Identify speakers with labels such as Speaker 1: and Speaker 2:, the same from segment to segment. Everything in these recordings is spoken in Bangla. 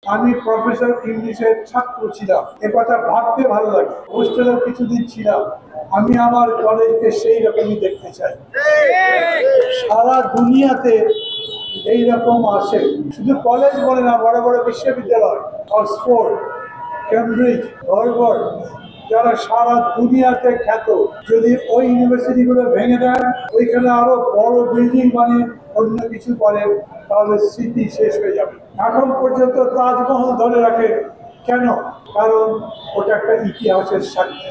Speaker 1: আমি প্রফেসর ইংলিশের ছাত্র ছিলাম, একথা ভাবতে ভালো লাগে। হোস্টেলেও কিছুদিন ছিলাম। আমি আমার কলেজকে সেই রকমই দেখতে চাই। সারা দুনিয়াতে এইরকম আসে, শুধু কলেজ বলে না, বড় বড় বিশ্ববিদ্যালয়, অক্সফোর্ড, কেমব্রিজ, হার্ভার্ড, যারা সারা দুনিয়াতে খ্যাত, যদি ওই ইউনিভার্সিটিগুলো ভেঙে দেন, ওইখানে আরো বড় বিল্ডিং বানিয়ে অন্য কিছু করেন, তাহলে স্মৃতি শেষ হয়ে যাবে। এখন পর্যন্ত তাজমহল ধরে রাখে কেন? কারণ ওটা একটা ইতিহাসের সাক্ষী।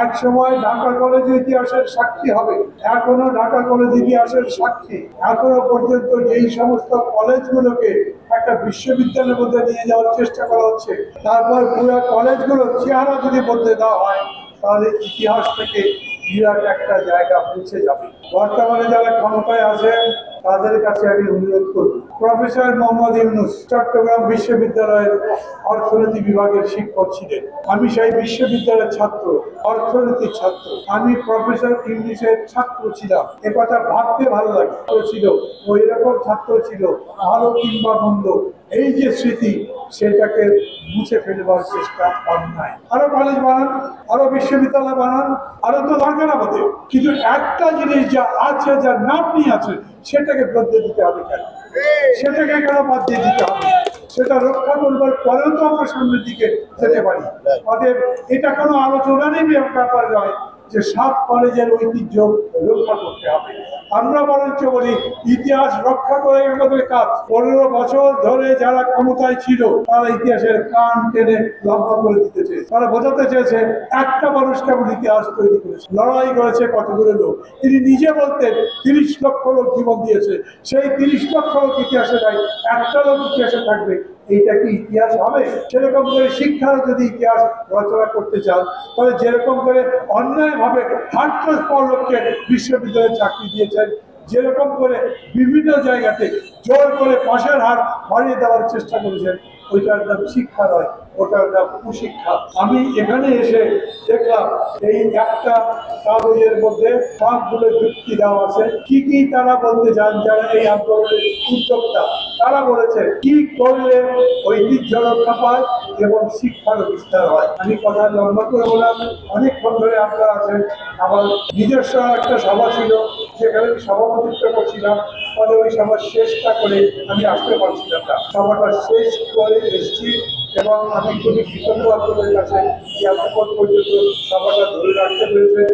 Speaker 1: এক সময় ঢাকা কলেজ ইতিহাসের সাক্ষী হবে, এখনো ঢাকা কলেজ ইতিহাসের সাক্ষী। এখনো পর্যন্ত যেই সমস্ত কলেজগুলোকে একটা বিশ্ববিদ্যালয়ের মধ্যে নিয়ে যাওয়ার চেষ্টা করা হচ্ছে, তারপর পুরো কলেজগুলো চেহারা যদি বদলে দেওয়া হয়, তাহলে ইতিহাস থেকে বিরাট একটা জায়গা মুছে যাবে। বর্তমানে যারা ক্ষমতায় আছেন তাদের কাছে আমি অনুরোধ করব, প্রফেসর মোহাম্মদ ইউনূস চট্টগ্রাম বিশ্ববিদ্যালয়ের অর্থনীতি বিভাগের শিক্ষক ছিলেন। আমি সেই বিশ্ববিদ্যালয়ের ছাত্র, অর্থনীতির ছাত্র। আমি প্রফেসর ইংলিশের ছাত্র ছিলাম, একথা ভাবতে ভালো লাগে। ছিল ওই রকম ছাত্র ছিল, ভালো কিংবা মন্দ, এই যে স্মৃতি, সেটাকে মুছে ফেলবার চেষ্টা অন্যায়। আরো কলেজ বানান, আরো বিশ্ববিদ্যালয় বানান, আরো তো দরকার আমাদের, কিন্তু একটা জিনিস যা আছে, যার নাম নিয়ে আছে, সেটাকে বদলে দিতে হবে কেন? সেটাকে কেন বাদ দিয়ে দিতে হবে? সেটা রক্ষা করবার পরেও তো আমরা সামনের দিকে যেতে পারি। অতএব এটা কোনো আলোচনারই ব্যাপার নয় যে সব কলেজের ঐতিহ্য রক্ষা করতে হবে। আমরা বরঞ্চ বলি ইতিহাস রক্ষা করে আমাদের কাজ। 15 বছর ধরে যারা ক্ষমতায় ছিল, তারা ইতিহাসের কান টেনে লম্বা করে দিতে চেয়েছে। তারা বোঝাতে চেয়েছে একটা মানুষ কেমন ইতিহাস তৈরি করেছে, লড়াই করেছে কতগুলো লোক। তিনি নিজে বলতেন 30 লক্ষ লোক জীবন দিয়েছে, সেই 30 লক্ষ লোক ইতিহাসে নাই, একটা লোক ইতিহাসে থাকবে। এইটা কি ইতিহাস হবে? সেরকম করে শিক্ষার যদি ইতিহাস রচনা করতে চান, তাহলে যেরকম করে অন্যায় ভাবে হাজার পর লোককে বিশ্ববিদ্যালয়ে চাকরি দিয়েছেন, যেরকম করে বিভিন্ন জায়গাতে জোর করে পাশের হার বাড়িয়ে দেওয়ার চেষ্টা করেছেন, ওইটার নাম শিক্ষা নয়, ওটার নাম কুশিক্ষা। আমি এখানে এসে দেখলাম এই একটা কাগজের মধ্যে সবগুলো যুক্তি দেওয়া আছে। কি কি তারা বলতে চান যারা এই আন্দোলনের উদ্যোক্তা? তারা বলেছে কি করলে ঐতিহ্য রক্ষা পায় এবং শিক্ষার বিস্তার হয়। আমি কথা লম্বা করে বললাম, অনেকক্ষণ ধরে আপনারা আছেন। আমার নিজস্ব একটা সভা ছিল, সেখানে আমি সভাপতিত্ব করছিলাম, ফলে ওই সভা শেষটা করে আমি আসতে পারছিলাম না। সভাটা শেষ করে এসেছি এবং আমি খুবই কৃতজ্ঞ আপনাদের কাছে যে এতক্ষণ পর্যন্ত সভাটা ধরে রাখতে পেরেছে।